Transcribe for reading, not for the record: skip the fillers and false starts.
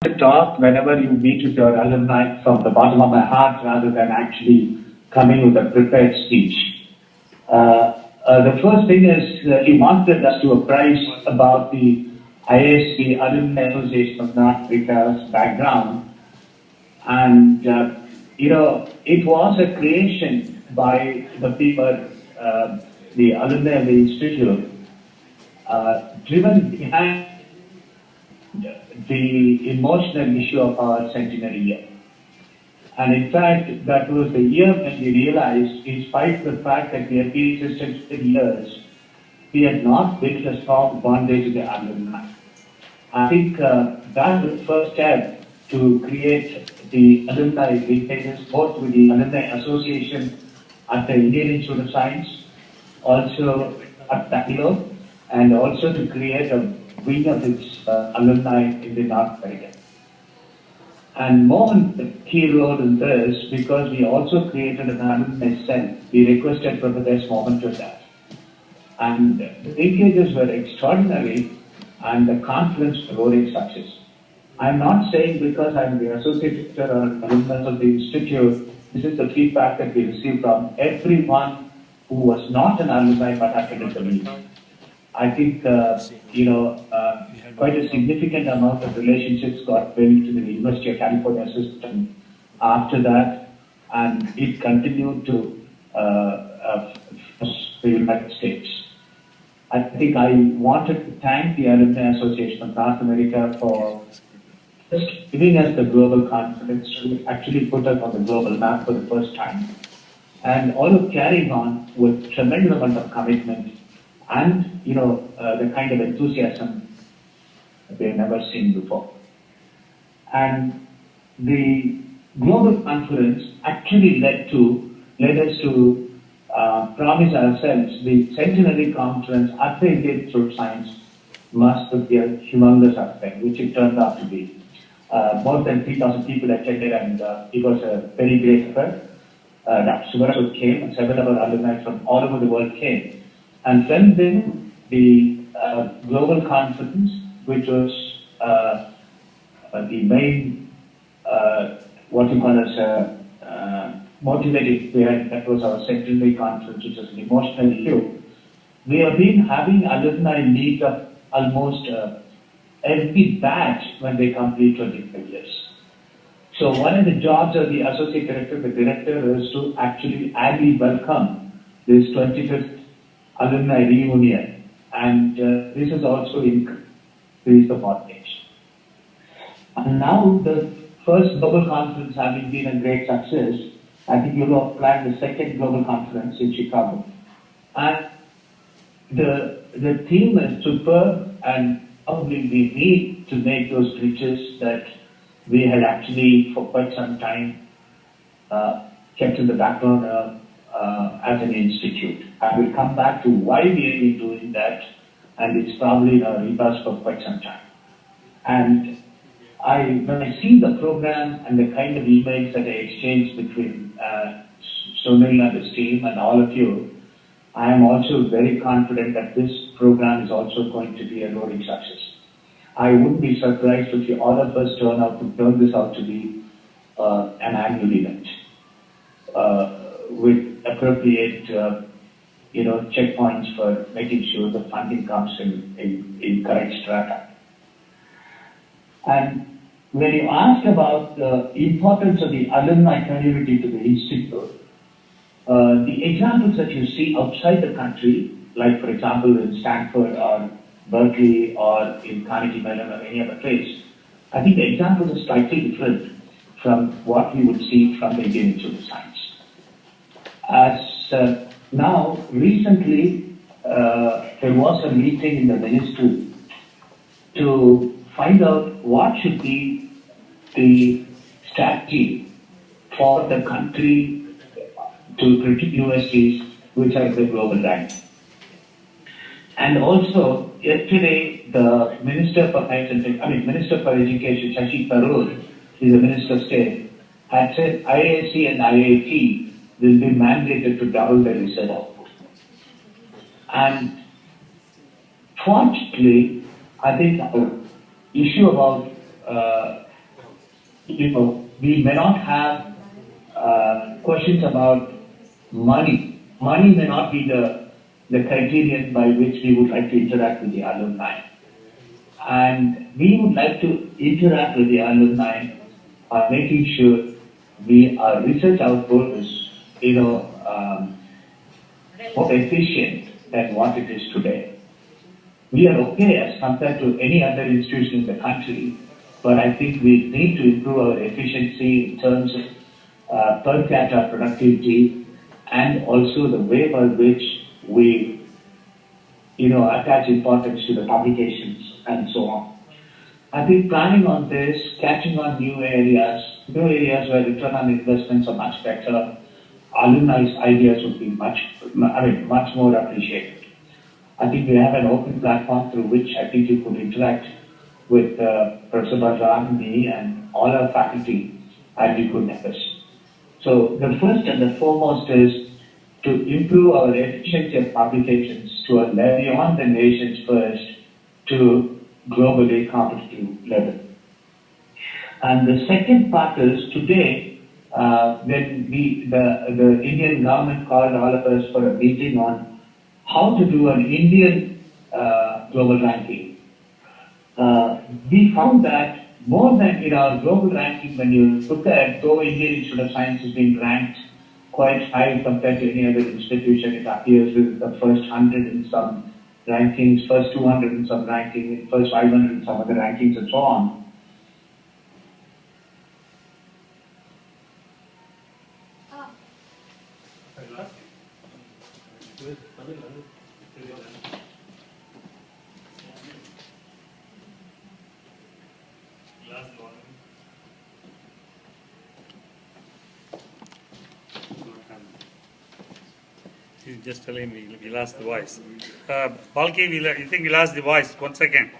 to talk whenever you meet with your alumni from the bottom of my heart rather than actually coming with a prepared speech. The first thing is he wanted us to apprise about the IISc Alumni Association of North Africa's background. And, it was a creation by the people, the alumni of the Institute, driven behind the emotional issue of our centenary year. And in fact, that was the year when we realized, in spite of the fact that we had been existing for years, we had not built a strong bondage with the alumni. I think that was the first step to create the alumni linkages, both with the Alumni Association at the Indian Institute of Science, also at Bangalore, and also to create a wing of its alumni in the North America. And Mohan played a key role in this because we also created an alumni cell. We requested Professor S. Mohan to that. And the linkages were extraordinary and the conference was a roaring success. I'm not saying because I'm the associate director or alumnus of the institute, this is the feedback that we received from everyone who was not an alumni but attended the meeting. I think, quite a significant amount of relationships got built in the University of California system after that, and it continued to the United States. I think I wanted to thank the Alumni Association of North America for just giving us the global confidence to actually put us on the global map for the first time, and all of carrying on with tremendous amount of commitment and the kind of enthusiasm we've never seen before. And the global conference actually led us to promise ourselves the centenary conference at the Indian Institute of Science must be a humongous affair, which it turned out to be. More than 3,000 people attended, and it was a very great affair. Dr. Subramanian came, and several of our alumni from all over the world came. And then the global conference, which was the main, what you call as motivating behind, that was our centenary conference, which was an emotional issue. We have been having alumni meet up almost every batch when they complete 25 years. So one of the jobs of the associate director, the director, is to actually annually welcome this 25th alumni reunion, and this is also increased the mortgage. And now the first global conference having been a great success, I think you have planned the second global conference in Chicago. And the theme is superb, and probably we need to make those bridges that we had actually for quite some time kept in the background as an institute. I will come back to why we have been doing that, and it's probably in our rebus for quite some time. And when I see the program and the kind of emails that I exchanged between Sunil and his team and all of you, I am also very confident that this program is also going to be a roaring success. I wouldn't be surprised if all of us turn this out to be an annual event with appropriate checkpoints for making sure the funding comes in correct strata. And when you ask about the importance of the alumni community to the institute, the examples that you see outside the country, like for example in Stanford or Berkeley or in Carnegie Mellon or any other place, I think the examples are slightly different from what we would see from the Indian Institute of Science. As now, recently, there was a meeting in the ministry to find out what should be the strategy for the country to critique universities which are the global rank. And also, yesterday, the Minister for Minister for Education, Shashi Tharoor, is the Minister of State, had said IISc and IIT will be mandated to double their research output. And fortunately, I think our issue about we may not have questions about money. Money may not be the criterion by which we would like to interact with the alumni. And we would like to interact with the alumni by making sure our research output is, more efficient than what it is today. We are okay as compared to any other institution in the country, but I think we need to improve our efficiency in terms of per capita productivity and also the way by which we, attach importance to the publications and so on. I think planning on this, catching on new areas where return on investments are much better, alumni's ideas would be much more appreciated. I think we have an open platform through which I think you could interact with Professor Balki, me, and all our faculty, and you could help us. So the first and the foremost is to improve our efficiency of publications to a level beyond the nation's first to globally competitive level. And the second part is today, when the Indian government called all of us for a meeting on how to do an Indian global ranking. We found that more than in our global ranking, when you look at though Indian Institute of Science is being ranked quite high compared to any other institution, it appears with the first 100 in some rankings, first 200 in some rankings, first 500 in some other rankings, and so on. He's just telling me we lost the voice. Balki, you think we lost the voice? 1 second.